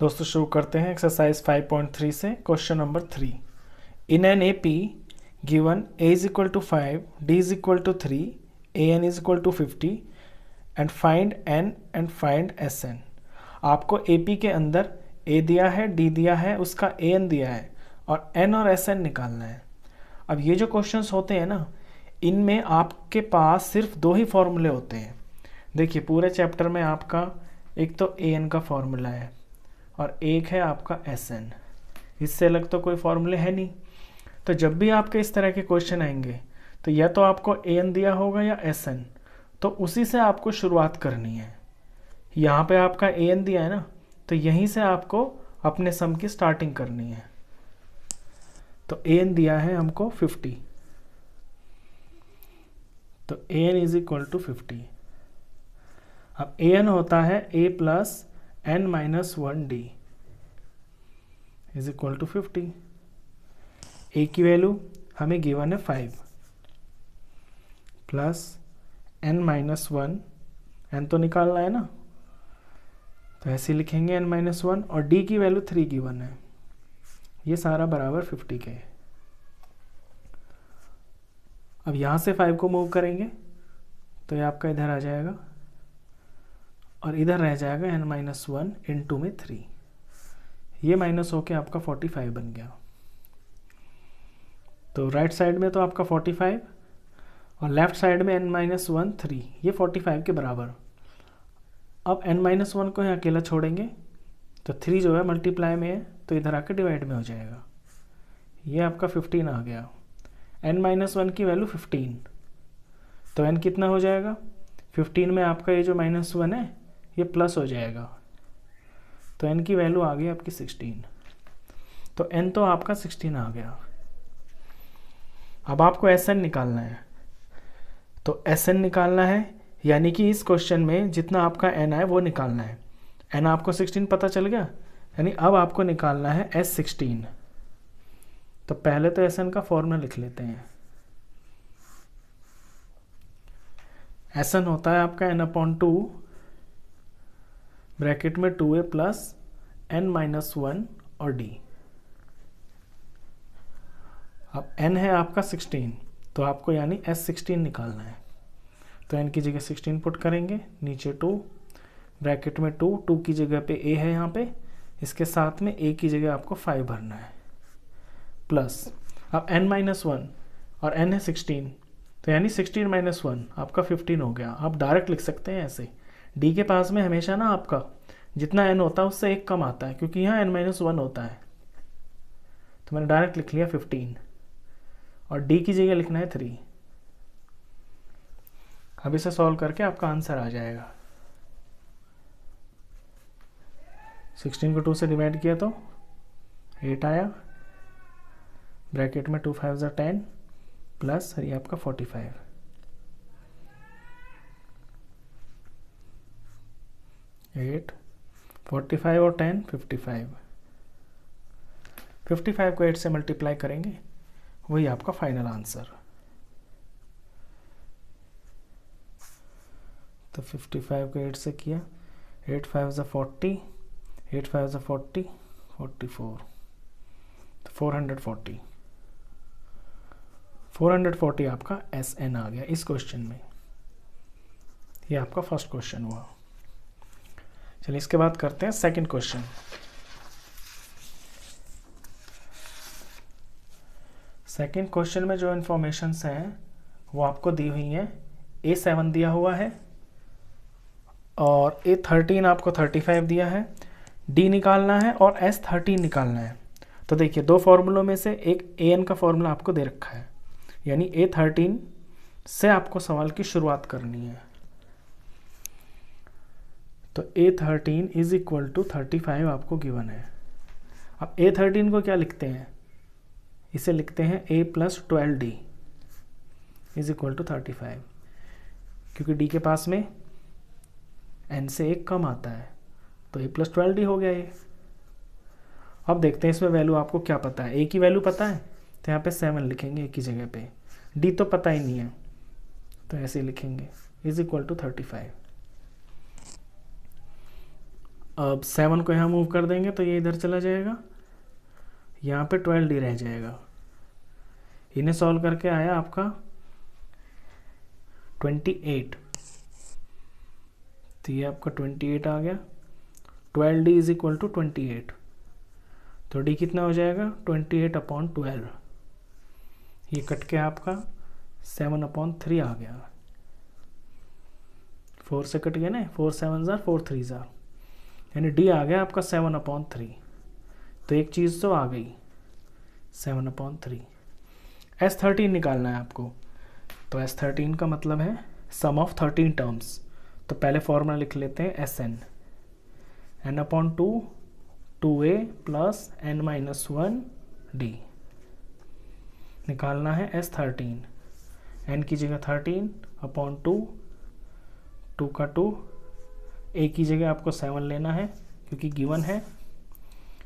दोस्तों शुरू करते हैं एक्सरसाइज 5.3 से question number 3। In an A P given a is equal to 5, d is equal to 3, a n is equal to 50 and find n and find S N. आपको A P के अंदर a दिया है, d दिया है, उसका a n दिया है और n और एस एन निकालना है। अब ये जो क्वेश्चंस होते हैं ना, इनमें आपके पास सिर्फ दो ही फॉर्मूले होते हैं। देखिए पूरे चैप्टर में आपका एक तो ए एन का फॉर्मूला है और एक है आपका एस एन। इससे अलग तो कोई फॉर्मूले है नहीं। तो जब भी आपके इस तरह के क्वेश्चन आएंगे तो या तो आपको ए एन दिया होगा या एस एन, तो उसी से आपको शुरुआत करनी है। यहाँ पे आपका ए एन दिया है ना, तो यहीं से आपको अपने सम की स्टार्टिंग करनी है। तो ए एन दिया है हमको 50, तो A N is equal to 50। अब ए एन होता है a plus n minus 1d is equal to 50। a की वैल्यू हमें गिवन है 5 प्लस n माइनस 1, n तो निकालना है ना, तो ऐसे लिखेंगे n माइनस 1, और d की वैल्यू 3 गिवन है। ये सारा बराबर 50 के। अब यहाँ से 5 को मूव करेंगे तो ये आपका इधर आ जाएगा और इधर रह जाएगा n माइनस 1 इंटू में 3। ये माइनस होके आपका 45 बन गया। तो राइट साइड में तो आपका 45 और लेफ्ट साइड में n माइनस 1 3, ये 45 के बराबर। अब n माइनस 1 को यहाँ अकेला छोड़ेंगे तो 3 जो है मल्टीप्लाई में है, तो इधर आके डिवाइड में हो जाएगा। ये आपका 15 आ गया। n माइनस 1 की वैल्यू 15, तो n कितना हो जाएगा? 15 में आपका ये जो माइनस 1 है ये प्लस हो जाएगा, तो n की वैल्यू आ गई आपकी 16। तो n तो आपका 16 आ गया। अब आपको एस एन निकालना है। तो एस एन निकालना है, यानी कि इस क्वेश्चन में जितना आपका n है वो निकालना है। n आपको 16 पता चल गया, यानी अब आपको निकालना है S16। तो पहले तो एस एन का फॉर्मूला लिख लेते हैं। एस एन होता है आपका n/2 ब्रैकेट में 2a प्लस n माइनस 1 और d। अब n है आपका 16, तो आपको यानी S16 निकालना है। तो n की जगह 16 पुट करेंगे, नीचे 2 ब्रैकेट में 2 की जगह पे a है यहाँ पे, इसके साथ में a की जगह आपको 5 भरना है, प्लस अब n माइनस 1 और n है 16, तो यानी 16 माइनस 1 आपका 15 हो गया। आप डायरेक्ट लिख सकते हैं ऐसे। d के पास में हमेशा ना आपका जितना n होता है उससे एक कम आता है, क्योंकि यहाँ n माइनस 1 होता है। तो मैंने डायरेक्ट लिख लिया 15 और d की जगह लिखना है 3। अब इसे सॉल्व करके आपका आंसर आ जाएगा। 16 को 2 से डिवाइड किया तो 8 आया, ब्रैकेट में 2 5 10 प्लस ये आपका 45। 8 45 और 10 55। 55 को 8 से मल्टीप्लाई करेंगे, वही आपका फाइनल आंसर। तो 55 को 8 से किया, 8 5 40, 8 5 40, 44, तो 440। 440 आपका एस एन आ गया इस क्वेश्चन में। ये आपका फर्स्ट क्वेश्चन हुआ। चलिए इसके बाद करते हैं सेकंड क्वेश्चन। सेकंड क्वेश्चन में जो इन्फॉर्मेशंस हैं वो आपको दी हुई हैं। A7 दिया हुआ है और A13 आपको 35 दिया है। D निकालना है और S13 निकालना है। तो देखिए दो फॉर्मूलों में से एक AN का फॉर्मूला आपको दे रखा है, यानी A13 से आपको सवाल की शुरुआत करनी है। तो A13 इज इक्वल टू 35 आपको गिवन है। अब A13 को क्या लिखते हैं? इसे लिखते हैं a plus 12d is equal to 35, क्योंकि d के पास में n से एक कम आता है, तो a प्लस 12d हो गया ये। अब देखते हैं इसमें वैल्यू आपको क्या पता है। a की वैल्यू पता है तो यहाँ पे 7 लिखेंगे a की जगह पे, d तो पता ही नहीं है तो ऐसे लिखेंगे इज इक्वल टू 35। अब 7 को यहाँ मूव कर देंगे तो ये इधर चला जाएगा, यहाँ पे 12D रह जाएगा। इन्हें सॉल्व करके आया आपका 28, तो ये आपका 28 आ गया। 12D इज इक्वल टू 28, तो D कितना हो जाएगा 28/12। ये कट के आपका 7/3 आ गया। 4 से कट गया ना, 4 7 जार 4 3 जार, यानी D आ गया आपका 7/3। तो एक चीज़ तो आ गई 7/3। S13 निकालना है आपको, तो S13 का मतलब है सम ऑफ 13 टर्म्स। तो पहले फॉर्मूला लिख लेते हैं SN, n/2 2a plus n-1d। निकालना है S13, n की जगह 13/2, 2 का 2, a की जगह आपको 7 लेना है क्योंकि गिवन है,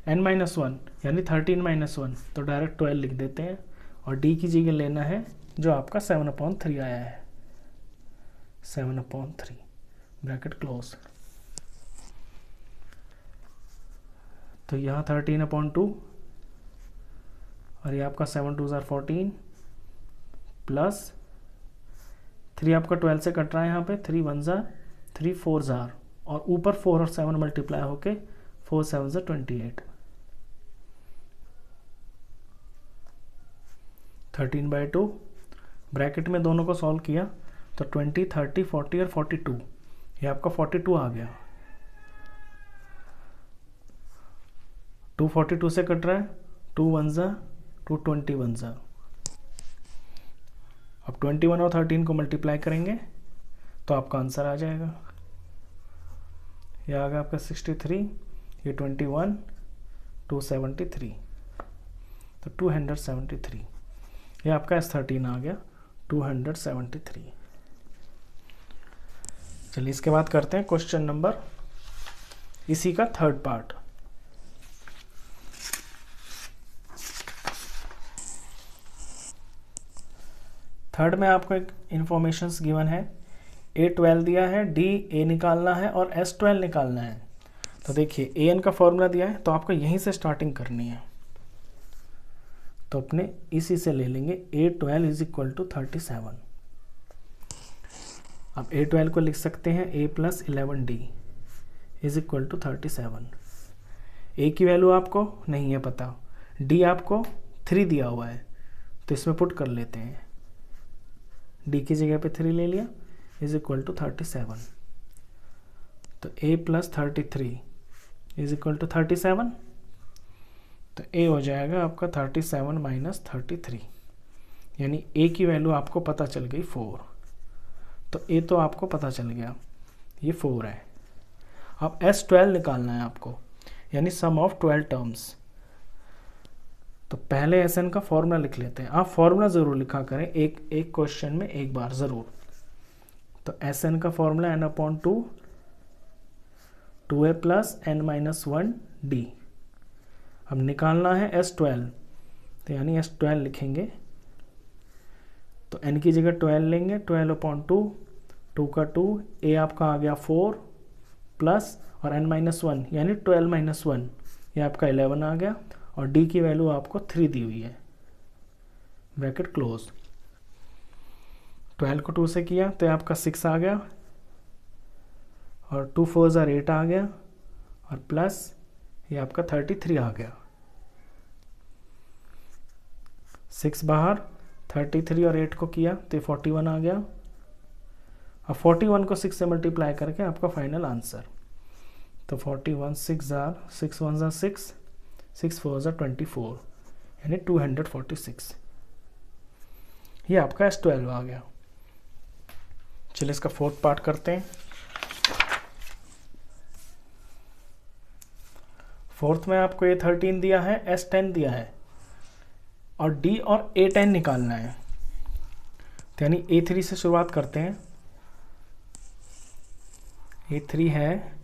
n-1 यानी 13-1, तो डायरेक्ट 12 लिख देते हैं, और d की जगह लेना है जो आपका 7/3 आया है, 7/3 ब्रैकेट क्लोज। तो यहाँ 13/2 और ये आपका 7 2 जार 14 प्लस 3 आपका 12 से कट रहा है, यहाँ पे 3 1 जार 3 4 जार, और ऊपर 4 और 7 मल्टीप्लाई होके 4 7 जार 28, 13/2 ब्रैकेट में दोनों को सॉल्व किया तो 20 30 40 और 42, ये आपका 42 आ गया। 2 42 से कट रहा है, 2 1 ज़ा 2 21 ज़ा। अब 21 और 13 को मल्टीप्लाई करेंगे तो आपका आंसर आ जाएगा, ये आ गया आपका 63, ये 21 273, तो 273, ये आपका S13 आ गया 273। चलिए इसके बाद करते हैं क्वेश्चन नंबर, इसी का थर्ड पार्ट। थर्ड में आपको एक इंफॉर्मेशंस गिवन है, A12 दिया है, D A निकालना है और S12 निकालना है। तो देखिए AN का फॉर्मूला दिया है तो आपको यहीं से स्टार्टिंग करनी है, तो अपने इसी से ले लेंगे A12 इज इक्वल टू 37। अब A12 को लिख सकते हैं A plus 11D is equal to 37। A की वैल्यू आपको नहीं है पता, D आपको 3 दिया हुआ है, तो इसमें पुट कर लेते हैं, D की जगह पे 3 ले लिया इज इक्वल टू 37। तो A plus 33 is equal to 37, तो A हो जाएगा आपका 37 माइनस 33, यानी A की वैल्यू आपको पता चल गई 4। तो A तो आपको पता चल गया, ये 4 है। अब S12 निकालना है आपको, यानी सम ऑफ 12 टर्म्स। तो पहले SN का फॉर्मूला लिख लेते हैं, आप फॉर्मूला ज़रूर लिखा करें एक क्वेश्चन में एक बार ज़रूर। तो SN का formula n/2 2a plus n-1d। अब निकालना है S12, तो यानी S12 लिखेंगे, तो n की जगह 12 लेंगे, 12/2, 2 का 2, a आपका आ गया 4 प्लस और n-1 यानी 12-1, ये आपका 11 आ गया, और d की वैल्यू आपको 3 दी हुई है, ब्रैकेट क्लोज। 12 को 2 से किया तो आपका 6 आ गया, और 2 4 ज़ार 8 आ गया, और प्लस ये आपका 33 आ गया। 6 बाहर, 33 और 8 को किया तो 41 आ गया। अब 41 को 6 से मल्टीप्लाई करके आपका फाइनल आंसर, तो 41 6 ज़ार 6 1 ज़ार 6 6 4 ज़ार 24, यानी 246। ये आपका S12 आ गया। चलिए इसका फोर्थ पार्ट करते हैं। फोर्थ में आपको A13 दिया है, S10 दिया है, और D और A10 निकालना है, तो यानी A3 से शुरुआत करते हैं। A3 है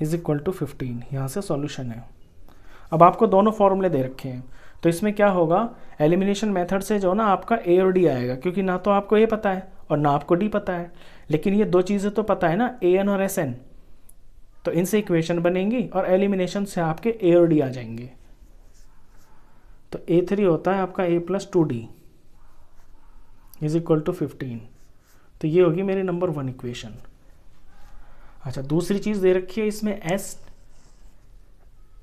इज इक्वल टू 15, यहाँ से सॉल्यूशन है। अब आपको दोनों फॉर्मूले दे रखे हैं, तो इसमें क्या होगा, एलिमिनेशन मेथड से जो ना आपका A और D आएगा, क्योंकि ना तो आपको A पता है और ना आपको D पता है, लेकिन ये दो चीज़ें तो पता है ना, AN और SN, तो इनसे इक्वेशन बनेंगी और एलिमिनेशन से आपके ए और डी आ जाएंगे। तो A3 होता है आपका A + 2D = 15। तो ये होगी मेरी नंबर 1 इक्वेशन। अच्छा, दूसरी चीज़ दे रखी है इसमें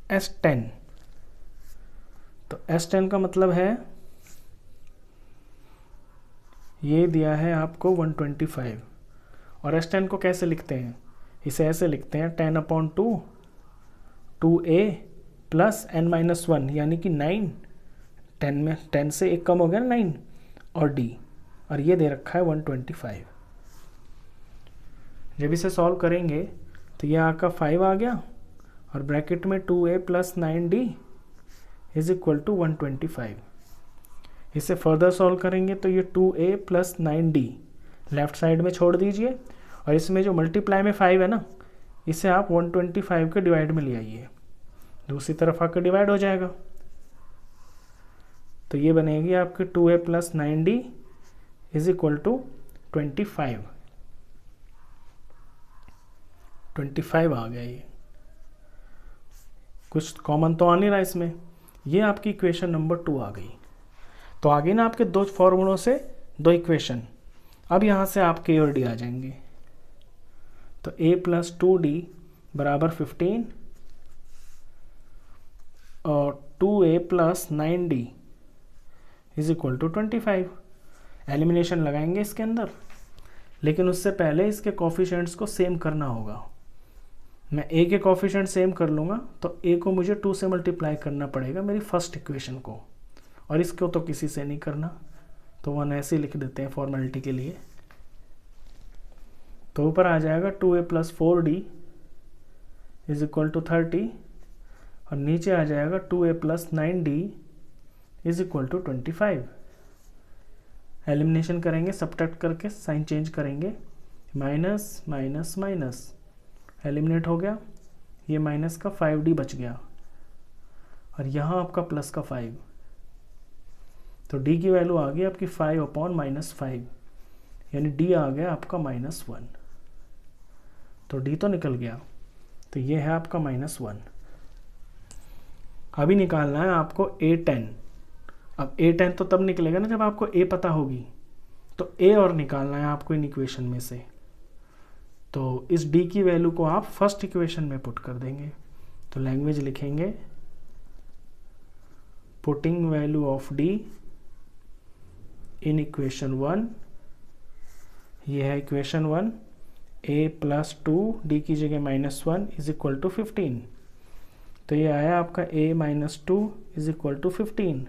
S10। तो S10 का मतलब है ये दिया है आपको 125। और S10 को कैसे लिखते हैं? इसे ऐसे लिखते हैं 10/2 2A + n-1 यानी कि 9। 10 से एक कम हो गया ना 9 और D, और ये दे रखा है 125। जब इसे सॉल्व करेंगे तो ये आपका 5 आ गया और ब्रैकेट में 2A + 9D = 125। इसे फर्दर सॉल्व करेंगे तो ये 2A + 9D लेफ्ट साइड में छोड़ दीजिए, और इसमें जो मल्टीप्लाई में 5 है ना, इसे आप 125 के डिवाइड में ले आइए, दूसरी तरफ आकर डिवाइड हो जाएगा। तो ये बनेगी आपकी 2A + 9D = 25। 25 आ गया। ये कुछ कॉमन तो आ नहीं रहा इसमें। ये आपकी इक्वेशन नंबर 2 आ गई। तो आगे ना आपके दो फॉर्मूलों से दो इक्वेशन। अब यहाँ से आपके A और D आ जाएंगे। तो A + 2D = 15 और 2A + 9D = 25। एलिमिनेशन लगाएंगे इसके अंदर, लेकिन उससे पहले इसके कोफिशिएंट्स को सेम करना होगा। मैं A के कोफिशिएंट सेम कर लूँगा तो A को मुझे 2 से मल्टीप्लाई करना पड़ेगा मेरी फर्स्ट इक्वेशन को, और इसको तो किसी से नहीं करना, तो 1 ऐसे लिख देते हैं फॉर्मेलिटी के लिए। तो ऊपर आ जाएगा 2A + 4D = 30 और नीचे आ जाएगा 2A + 9D = 25। एलिमिनेशन करेंगे, सब्ट्रैक्ट करके साइन चेंज करेंगे, माइनस माइनस माइनस एलिमिनेट हो गया। ये माइनस का 5D बच गया और यहाँ आपका प्लस का 5। तो D की वैल्यू आ गई आपकी 5/-5, यानी D आ गया आपका -1। तो D तो निकल गया, तो ये है आपका -1। अभी निकालना है आपको A10। अब A10 तो तब निकलेगा ना जब आपको A पता होगी, तो A और निकालना है आपको इन इक्वेशन में से। तो इस D की वैल्यू को आप फर्स्ट इक्वेशन में पुट कर देंगे। तो लैंग्वेज लिखेंगे putting value of D in equation 1। ये है इक्वेशन 1। A + 2 D की जगह -1 = 15। तो ये आया आपका A - 2 = 15।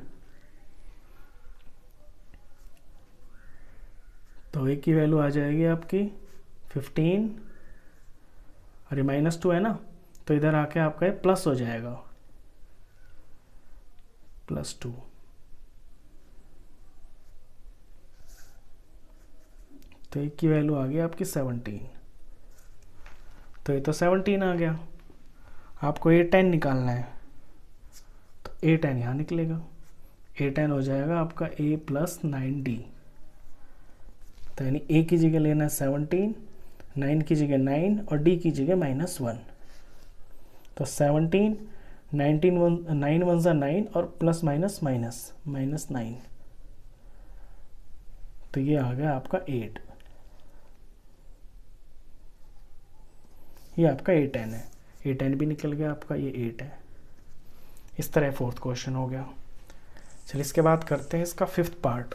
तो A की वैल्यू आ जाएगी आपकी 15 और ये -2 है ना, तो इधर आके आपका ये प्लस हो जाएगा +2। तो A की वैल्यू आ गई आपकी 17। तो ये तो 17 आ गया। आपको A10 निकालना है, तो A10 यहाँ निकलेगा। A10 हो जाएगा आपका A + 9D। तो यानी A की जगह लेना है 17, 9 की जगह 9 और D की जगह -1। तो 17, 19 9 1 9 और प्लस माइनस माइनस -9। तो ये आ गया आपका 8। ये आपका A10 है। A10 भी निकल गया आपका, ये 8 है। इस तरह फोर्थ क्वेश्चन हो गया। चलिए इसके बाद करते हैं इसका फिफ्थ पार्ट।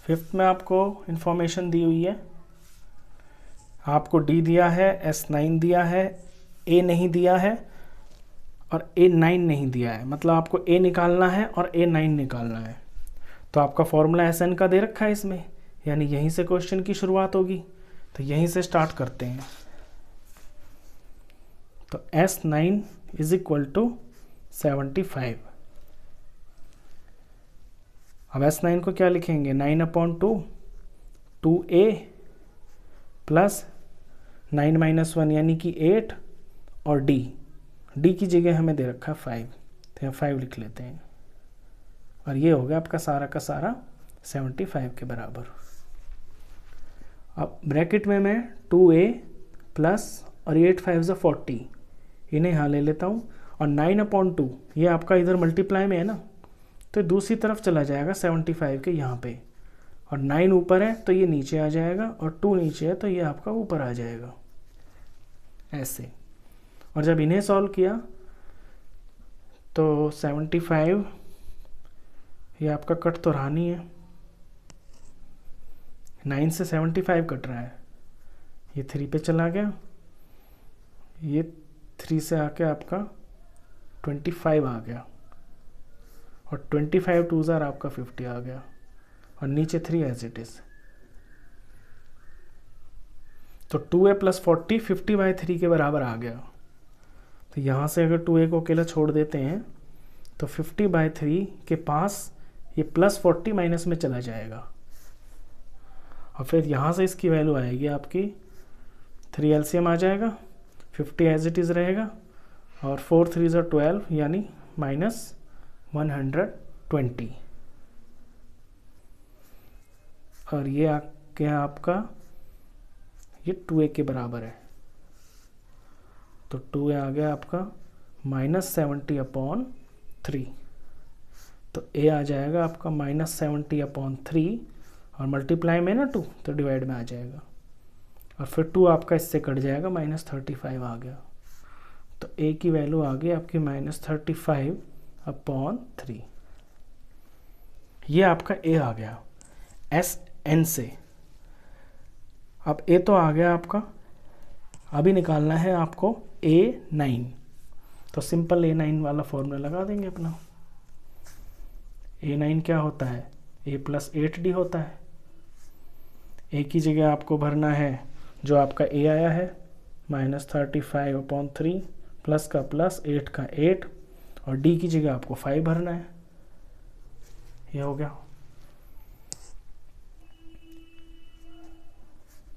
फिफ्थ में आपको इंफॉर्मेशन दी हुई है। आपको D दिया है, S9 दिया है, A नहीं दिया है और A9 नहीं दिया है। मतलब आपको A निकालना है और A9 निकालना है। तो आपका फॉर्मूला SN का दे रखा है इसमें, यानी यहीं से क्वेश्चन की शुरुआत होगी। तो यहीं से स्टार्ट करते हैं। तो S9 = 75। अब S9 को क्या लिखेंगे? 9/2 2A + 9 - 1 यानी कि 8 और D की जगह हमें दे रखा है 5, तो यहाँ 5 लिख लेते हैं। और ये हो गया आपका सारा का सारा 75 के बराबर। अब ब्रैकेट में मैं 2a प्लस और 8 5 ज़ा 40 इन्हें यहाँ ले लेता हूँ, और 9/2 ये आपका इधर मल्टीप्लाई में है ना, तो दूसरी तरफ चला जाएगा 75 के यहाँ पे, और 9 ऊपर है तो ये नीचे आ जाएगा, और 2 नीचे है तो ये आपका ऊपर आ जाएगा ऐसे। और जब इन्हें सॉल्व किया तो 75 ये आपका कट तो रहा नहीं है, 9 से 75 कट रहा है, ये 3 पे चला गया, ये 3 से आके आपका 25 आ गया, और 25 2 ज़ार आपका 50 आ गया, और नीचे 3 एज इट इज़। तो 2a प्लस 40 50/3 के बराबर आ गया। तो यहाँ से अगर 2a को अकेला छोड़ देते हैं तो 50/3 के पास ये प्लस 40 माइनस में चला जाएगा, और फिर यहाँ से इसकी वैल्यू आएगी आपकी 3 एलसीएम आ जाएगा, 50 एज इट इज़ रहेगा, और 4 3 ज़ा 12 यानी -120, और ये आके आपका ये 2a के बराबर है। तो 2a आ गया आपका -70/3, तो a आ जाएगा आपका -70/3, और मल्टीप्लाई में ना 2 तो डिवाइड में आ जाएगा, और फिर 2 आपका इससे कट जाएगा, -35 आ गया। तो a की वैल्यू आ गई आपकी -35/3। ये आपका a आ गया SN से। अब a तो आ गया आपका, अभी निकालना है आपको A9, तो सिंपल A9 वाला फॉर्मूला लगा देंगे अपना। A9 क्या होता है, a प्लस 8d होता है। a की जगह आपको भरना है जो आपका a आया है -35/3 प्लस का प्लस 8 का 8, और d की जगह आपको 5 भरना है। ये हो गया,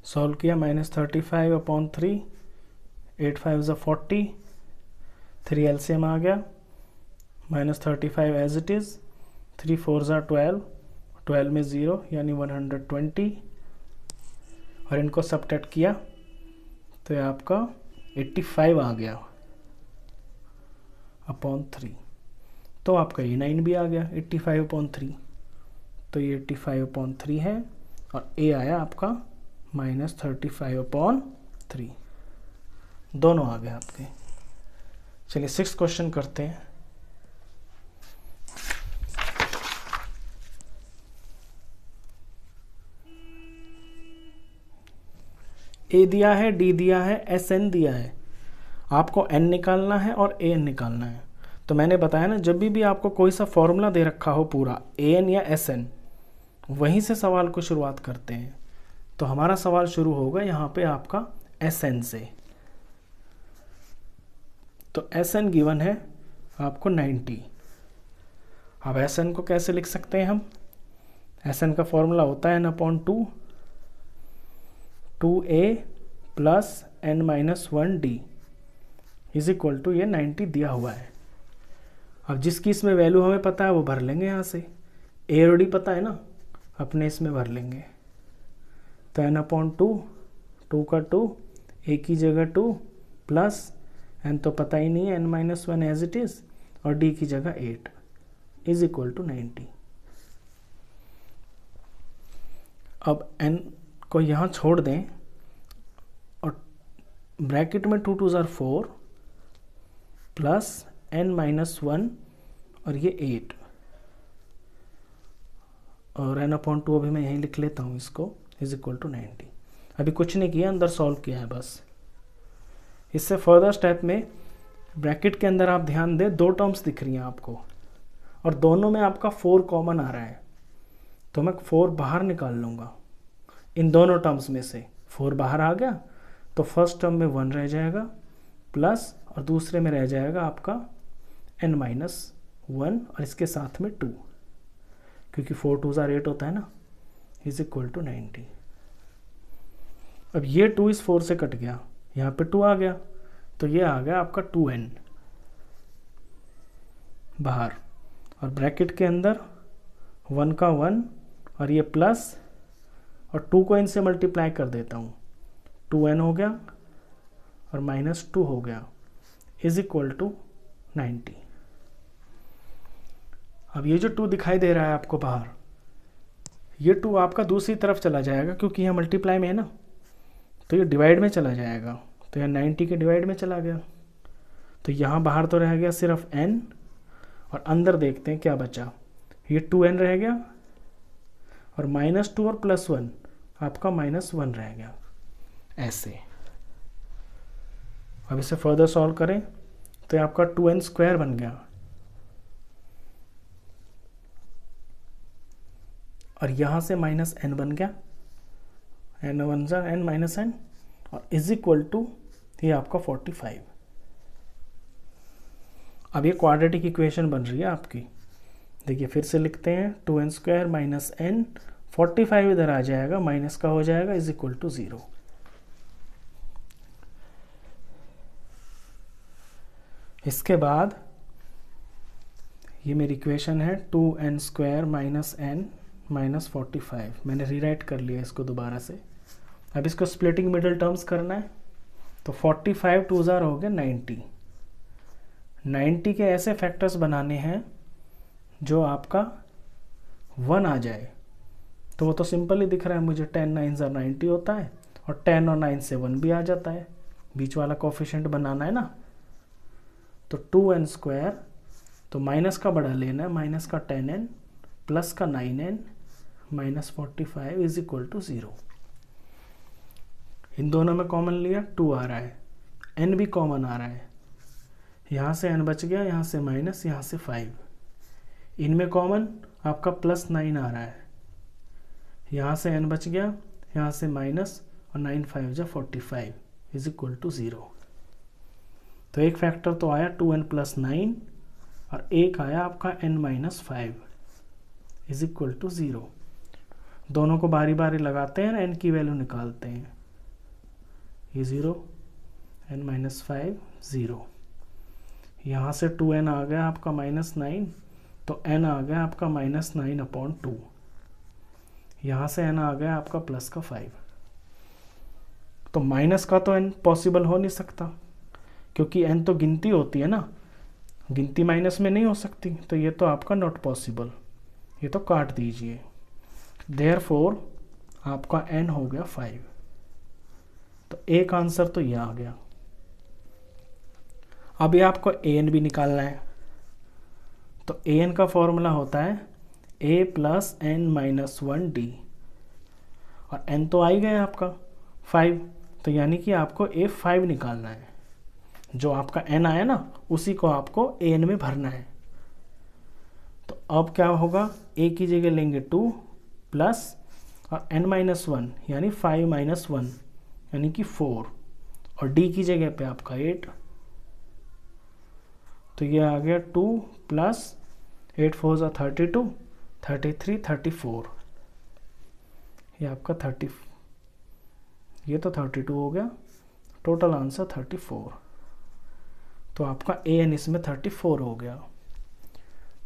सॉल्व किया, -35/3 8 5 ज़ा 40, 3 एलसीएम आ गया, -35 एज इट इज़, 3 4 ज़ा 12, 12 में 0 यानी 120, और इनको सबट्रैक्ट किया तो ये आपका 85 आ गया /3। तो आपका A9 भी आ गया 85/3, तो ये 85/3 है, और a आया आपका -35/3, दोनों आ गए आपके। चलिए 6th क्वेश्चन करते हैं। a दिया है, d दिया है, SN दिया है, आपको n निकालना है और an निकालना है। तो मैंने बताया ना, जब भी आपको कोई सा फॉर्मूला दे रखा हो पूरा an या SN, वहीं से सवाल को शुरुआत करते हैं। तो हमारा सवाल शुरू होगा यहाँ पे आपका SN से। तो SN गिवन है आपको 90। अब SN को कैसे लिख सकते हैं हम, SN का फॉर्मूला होता है n/2 2a plus n-1d is equal to, ये 90 दिया हुआ है। अब जिसकी इसमें वैल्यू हमें पता है वो भर लेंगे, यहाँ से a और d पता है ना, अपने इसमें भर लेंगे। तो n/2 2 का 2, a की जगह 2 प्लस n तो पता ही नहीं है, n-1 एज इट इज़, और d की जगह 8 इज इक्वल टू 90। अब n को यहाँ छोड़ दें, और ब्रैकेट में 2 2 ज़ार 4 प्लस n-1 और ये 8, और n/2 अभी मैं यहीं लिख लेता हूँ इसको, इज इक्वल टू 90। अभी कुछ नहीं किया, अंदर सॉल्व किया है बस। इससे फर्दर स्टेप में ब्रैकेट के अंदर आप ध्यान दें, 2 टर्म्स दिख रही हैं आपको, और दोनों में आपका 4 कॉमन आ रहा है, तो मैं 4 बाहर निकाल लूँगा। इन दोनों टर्म्स में से 4 बाहर आ गया, तो फर्स्ट टर्म में 1 रह जाएगा प्लस, और दूसरे में रह जाएगा आपका n-1, और इसके साथ में 2, क्योंकि 4 2 ज़ार 8 होता है ना, इज इक्वल टू 90। अब ये 2 इस 4 से कट गया, यहाँ पे 2 आ गया, तो ये आ गया आपका 2n बाहर, और ब्रैकेट के अंदर 1 का 1 और ये प्लस और 2 को इनसे मल्टीप्लाई कर देता हूँ, 2n हो गया और -2 हो गया इज इक्वल टू 90। अब ये जो 2 दिखाई दे रहा है आपको बाहर, ये 2 आपका दूसरी तरफ चला जाएगा क्योंकि यह मल्टीप्लाई में है ना, तो ये डिवाइड में चला जाएगा, तो यह 90 के डिवाइड में चला गया। तो यहाँ बाहर तो रह गया सिर्फ n, और अंदर देखते हैं क्या बचा, ये 2n रह गया और -2 और +1 आपका -1 रह गया ऐसे। अब इसे फर्दर सॉल्व करें तो ये आपका 2n² बन गया, और यहाँ से -n बन गया, n1 n -n, और इज इक्वल टू ये आपका 45। अब ये क्वाड्रेटिक इक्वेशन बन रही है आपकी। देखिए फिर से लिखते हैं, 2n² -n, 45 इधर आ जाएगा, माइनस का हो जाएगा, इज इक्वल टू 0। इसके बाद ये मेरी इक्वेशन है 2n² -n -45। मैंने रीराइट कर लिया इसको दोबारा से। अब इसको स्प्लिटिंग मिडिल टर्म्स करना है, तो 45 2 हो गया 90। 90 के ऐसे फैक्टर्स बनाने हैं जो आपका 1 आ जाए, तो वो तो सिंपल ही दिख रहा है मुझे, 10 9 90 होता है, और 10 और 9 से 1 भी आ जाता है, बीच वाला कोफिशिएंट बनाना है ना। तो 2n², तो माइनस का बड़ा लेना है, माइनस का 10n प्लस का 9n -45 इज इक्वल टू 0। इन दोनों में कॉमन लिया, 2 आ रहा है, n भी कॉमन आ रहा है, यहाँ से n बच गया, यहाँ से माइनस, यहाँ से 5, इनमें कॉमन आपका +9 आ रहा है, यहाँ से n बच गया, यहाँ से माइनस, और 9 5 जा 45 इज इक्वल टू 0। तो एक फैक्टर तो आया 2n + 9, और एक आया आपका n - 5 इज इक्वल टू 0। दोनों को बारी बारी लगाते हैं, n की वैल्यू निकालते हैं, ये 0, n - 5 0, यहाँ से 2n आ गया आपका -9, तो n आ गया आपका -9/2, यहाँ से n आ गया आपका प्लस का 5। तो माइनस का तो n पॉसिबल हो नहीं सकता, क्योंकि n तो गिनती होती है ना, गिनती माइनस में नहीं हो सकती, तो ये तो आपका नॉट पॉसिबल, ये तो काट दीजिए। देयरफॉर आपका n हो गया 5। तो एक आंसर तो ये आ गया। अब ये आपको an भी निकालना है, तो an का फॉर्मूला होता है a + n - 1d, और n तो आ ही गया आपका 5, तो यानी कि आपको a5 निकालना है। जो आपका n आया ना, उसी को आपको an में भरना है। तो अब क्या होगा, a की जगह लेंगे 2 प्लस और n - 1 यानी 5 - 1 यानी कि 4, और d की जगह पे आपका 8, तो ये आ गया 2 प्लस 8 4 = 32, 33 34, ये आपका 30, ये तो 32 हो गया, टोटल आंसर 34। तो आपका an इसमें 34 हो गया।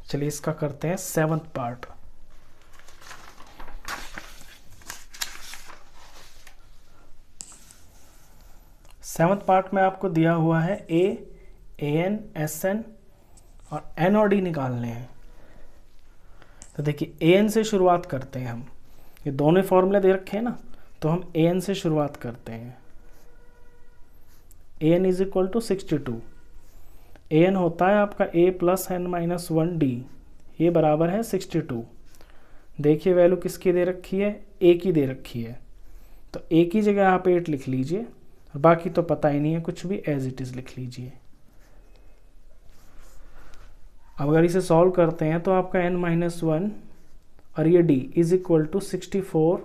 चलिए इसका करते हैं 7th पार्ट। सेवंथ पार्ट में आपको दिया हुआ है a, an, sn और n और d निकालने हैं। तो देखिए an से शुरुआत करते हैं हम, ये दोनों फॉर्मूले दे रखे हैं ना, तो हम an से शुरुआत करते हैं। an is equal to 62, an होता है आपका a + n - 1d, ये बराबर है 62। देखिए वैल्यू किसकी दे रखी है, a की दे रखी है, तो a की जगह आप 8 लिख लीजिए, और बाकी तो पता ही नहीं है कुछ भी, एज इट इज लिख लीजिए। अब अगर इसे सॉल्व करते हैं तो आपका n - 1 और ये d इज इक्वल टू 64,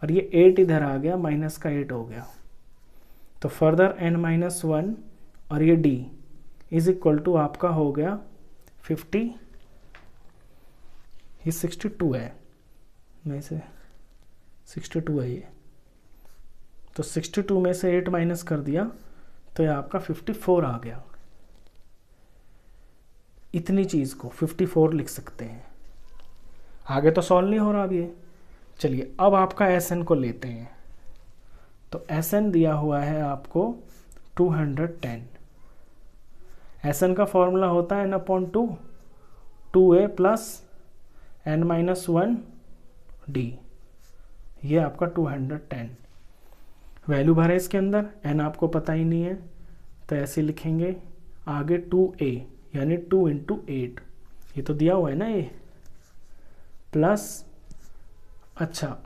और ये 8 इधर आ गया, माइनस का 8 हो गया। तो फर्दर n - 1 और ये d इज इक्वल टू आपका हो गया 50, ये 62 है, मैं इसे 62 है ये, तो 62 में से 8 माइनस कर दिया, तो ये आपका 54 आ गया। इतनी चीज़ को 54 लिख सकते हैं। आगे तो सॉल्व नहीं हो रहा अब ये, चलिए अब आपका Sn को लेते हैं। तो Sn दिया हुआ है आपको 210। Sn का फॉर्मूला होता है n/2 2a प्लस n-1d। ये आपका 210 वैल्यू भरे इसके अंदर, n आपको पता ही नहीं है तो ऐसे लिखेंगे। आगे 2a यानी 2 × 8, ये तो दिया हुआ है ना ये, प्लस अच्छा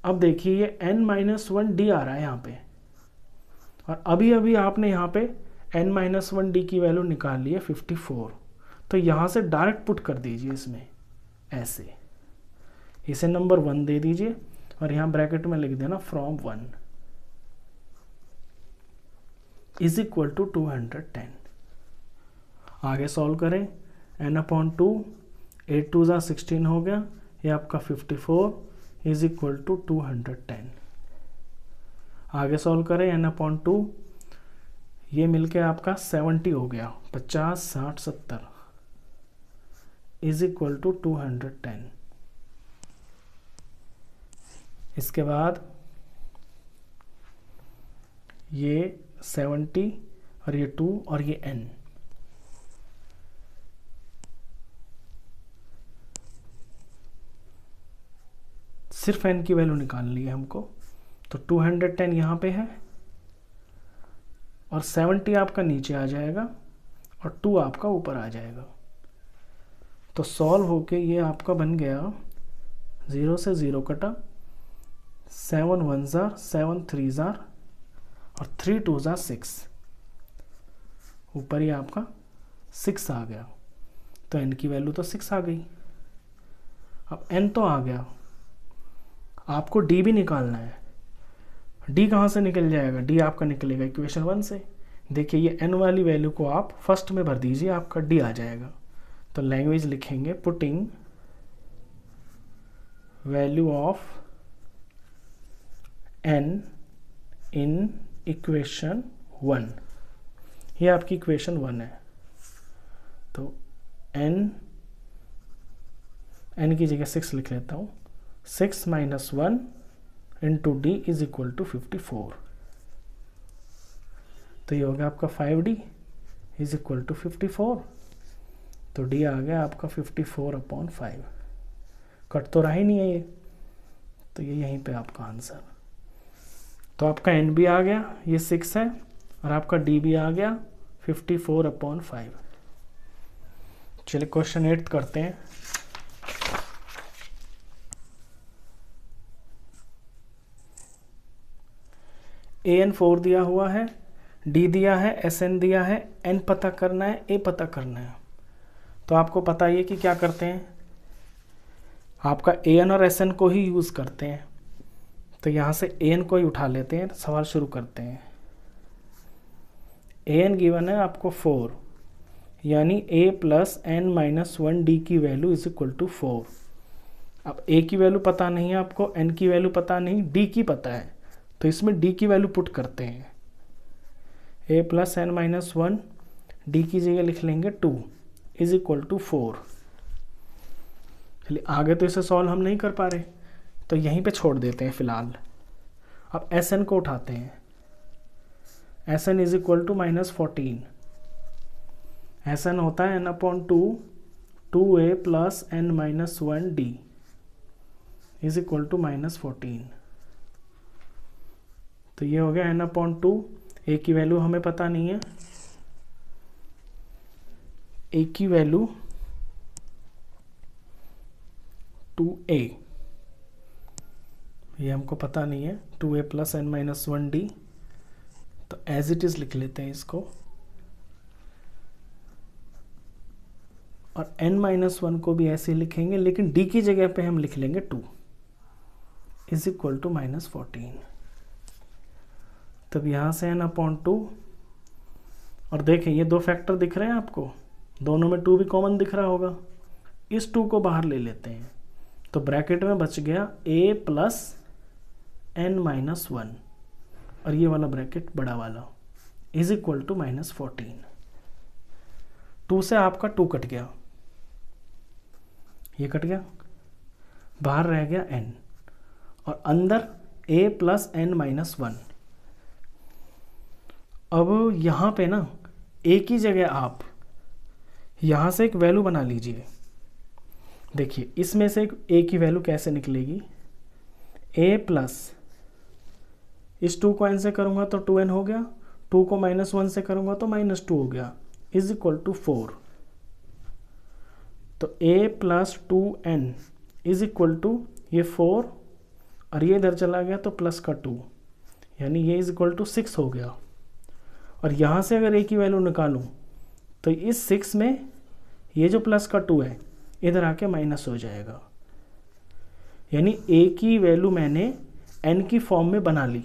अब देखिए ये n-1d आ रहा है यहाँ पे, और अभी अभी आपने यहाँ पे n-1d की वैल्यू निकाल ली है 54। तो यहाँ से डायरेक्ट पुट कर दीजिए इसमें, ऐसे इसे नंबर 1 दे दीजिए और यहाँ ब्रैकेट में लिख देना फ्रॉम 1 इज इक्वल टू 210। आगे सॉल्व करें, n/2 8 2 16 हो गया, ये आपका 54 इज इक्वल टू 210। आगे सॉल्व करें, n/2 ये मिलके आपका 70 हो गया, 50 60 70 इज इक्वल टू 210। इसके बाद ये 70 और ये 2 और ये n, सिर्फ n की वैल्यू निकालनी है हमको। तो 210 यहाँ पे है और 70 आपका नीचे आ जाएगा और 2 आपका ऊपर आ जाएगा। तो सॉल्व होके ये आपका बन गया 0 से 0 कटा, 7 1 7 3 और 3 2 6, ऊपर ही आपका 6 आ गया। तो n की वैल्यू तो 6 आ गई। अब n तो आ गया, आपको d भी निकालना है। d कहाँ से निकल जाएगा? d आपका निकलेगा इक्वेशन 1 से। देखिए ये n वाली वैल्यू को आप फर्स्ट में भर दीजिए, आपका d आ जाएगा। तो लैंग्वेज लिखेंगे putting value of n in equation 1, ये आपकी इक्वेशन 1 है। तो n की जगह 6 लिख लेता हूँ, 6 - 1 into d is equal to 54। तो ये हो गया आपका 5d इज इक्वल टू 54। तो d आ गया आपका 54/5। कट तो रहा ही नहीं है ये, तो ये यहीं पे आपका आंसर। तो आपका n भी आ गया, ये 6 है, और आपका d भी आ गया 54/5। चलिए क्वेश्चन 8 करते हैं। an 4 दिया हुआ है, d दिया है, sn दिया है, n पता करना है, a पता करना है। तो आपको पता है कि क्या करते हैं, आपका an और sn को ही यूज़ करते हैं। तो यहाँ से an को ही उठा लेते हैं, सवाल शुरू करते हैं। an गिवन है आपको 4, यानी a प्लस n-1d की वैल्यू इज इक्वल टू 4। अब a की वैल्यू पता नहीं है आपको, n की वैल्यू पता नहीं, d की पता है, तो इसमें d की वैल्यू पुट करते हैं। a प्लस n-1 d की जगह लिख लेंगे 2 इज इक्वल टू 4। चलिए आगे तो इसे सॉल्व हम नहीं कर पा रहे, तो यहीं पे छोड़ देते हैं फिलहाल। अब sn को उठाते हैं, sn is equal to -14। sn होता है n/2 2a plus n-1d is equal to -14। तो ये हो गया n/2, a की वैल्यू हमें पता नहीं है, a की वैल्यू 2a, ये हमको पता नहीं है, 2a प्लस n-1d। तो एज इट इज लिख लेते हैं इसको, और n-1 को भी ऐसे लिखेंगे, लेकिन d की जगह पे हम लिख लेंगे 2 इज इक्वल टू -14। तब यहाँ से n/2, और देखें ये दो फैक्टर दिख रहे हैं आपको, दोनों में 2 भी कॉमन दिख रहा होगा, इस 2 को बाहर ले लेते हैं। तो ब्रैकेट में बच गया a प्लस n-1, और ये वाला ब्रैकेट बड़ा वाला इज इक्वल टू -14। 2 से आपका 2 कट गया, ये कट गया, बाहर रह गया n, और अंदर a प्लस n माइनस 1। अब यहाँ पे ना a की जगह आप यहाँ से एक वैल्यू बना लीजिए। देखिए इसमें से a की वैल्यू कैसे निकलेगी, a प्लस इस 2 को n से करूँगा तो 2n हो गया, 2 को -1 से करूँगा तो -2 हो गया, इज इक्वल टू 4। तो a plus 2n is equal to ये 4 और ये इधर चला गया तो प्लस का 2, यानी ये इज इक्वल टू 6 हो गया। और यहाँ से अगर a की वैल्यू निकालूँ तो इस 6 में ये जो प्लस का 2 है इधर आके माइनस हो जाएगा, यानी a की वैल्यू मैंने n की फॉर्म में बना ली।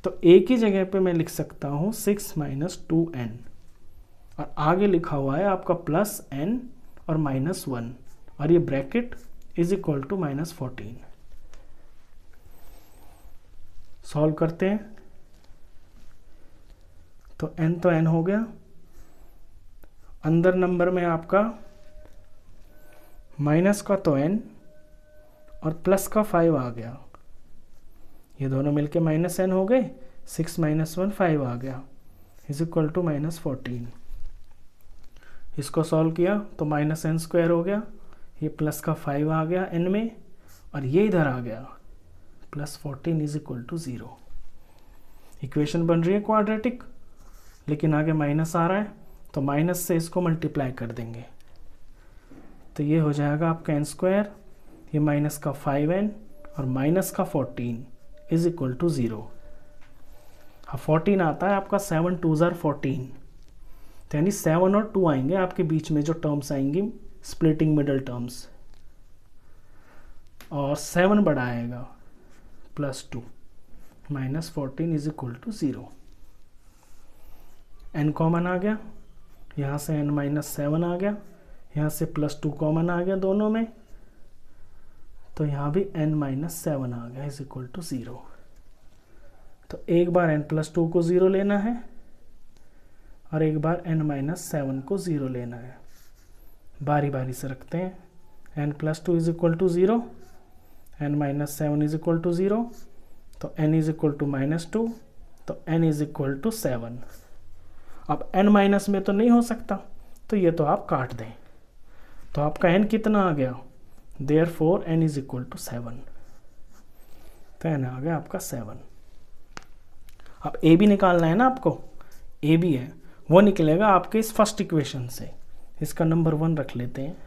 तो a की जगह पे मैं लिख सकता हूँ 6 माइनस 2n और आगे लिखा हुआ है आपका प्लस n और -1 और ये bracket is equal to -14। Solve करते हैं तो n हो गया, अंदर नंबर में आपका माइनस का तो n और प्लस का 5 आ गया, ये दोनों मिलके -n हो गए, 6 माइनस 1 5 आ गया, इज इक्वल टू -14। इसको सॉल्व किया तो -n² हो गया, ये प्लस का 5 आ गया n में और ये इधर आ गया +14 इज इक्वल टू 0। इक्वेशन बन रही है क्वाड्रेटिक, लेकिन आगे माइनस आ रहा है तो माइनस से इसको मल्टीप्लाई कर देंगे तो ये हो जाएगा आपका n², ये माइनस का 5n और माइनस का 14 इज इक्वल टू 0। अब 14 आता है आपका 7 2 ज़ार 14, तो यानी 7 और 2 आएंगे आपके बीच में जो टर्म्स आएंगी स्प्लिटिंग मिडल टर्म्स, और 7 बड़ा आएगा +2 -14 is equal to 0। n common आ गया, यहाँ से n-7 आ गया, यहाँ से +2 कॉमन आ गया दोनों में, तो यहाँ भी n-7 आ गया इज इक्वल टू 0। तो एक बार n+2 को 0 लेना है और एक बार n-7 को 0 लेना है, बारी बारी से रखते हैं। n+2 is equal to 0, n-7 is equal to 0, तो n इज इक्वल टू -2, तो n इज इक्वल टू 7। अब n माइनस में तो नहीं हो सकता, तो ये तो आप काट दें, तो आपका n कितना आ गया, therefore n is equal to 7, तो n आ गया आपका 7। अब a भी निकालना है ना आपको, a भी है, वो निकलेगा आपके इस फर्स्ट इक्वेशन से, इसका नंबर 1 रख लेते हैं।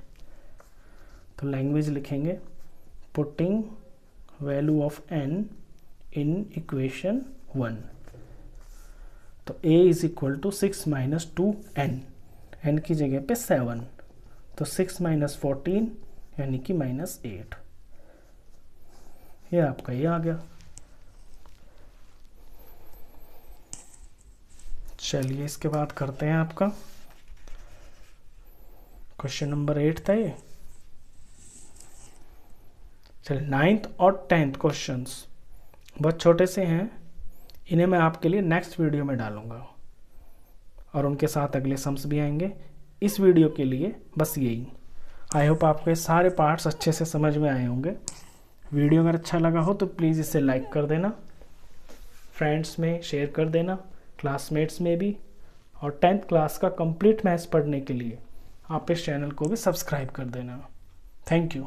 तो लैंग्वेज लिखेंगे putting value of n in equation 1, तो a is equal to 6 minus 2n, n की जगह पे 7, तो 6 माइनस 14 यानी कि -8, ये आपका ये आ गया। चलिए इसके बाद करते हैं आपका क्वेश्चन नंबर 8 था ये। चलिए 9th और 10th क्वेश्चंस बहुत छोटे से हैं, इन्हें मैं आपके लिए नेक्स्ट वीडियो में डालूंगा और उनके साथ अगले सम्स भी आएंगे। इस वीडियो के लिए बस यही। आई होप आपको ये सारे पार्ट्स अच्छे से समझ में आए होंगे। वीडियो अगर अच्छा लगा हो तो प्लीज़ इसे लाइक कर देना, फ्रेंड्स में शेयर कर देना, क्लासमेट्स में भी, और 10th क्लास का कंप्लीट मैथ्स पढ़ने के लिए आप इस चैनल को भी सब्सक्राइब कर देना। Thank you.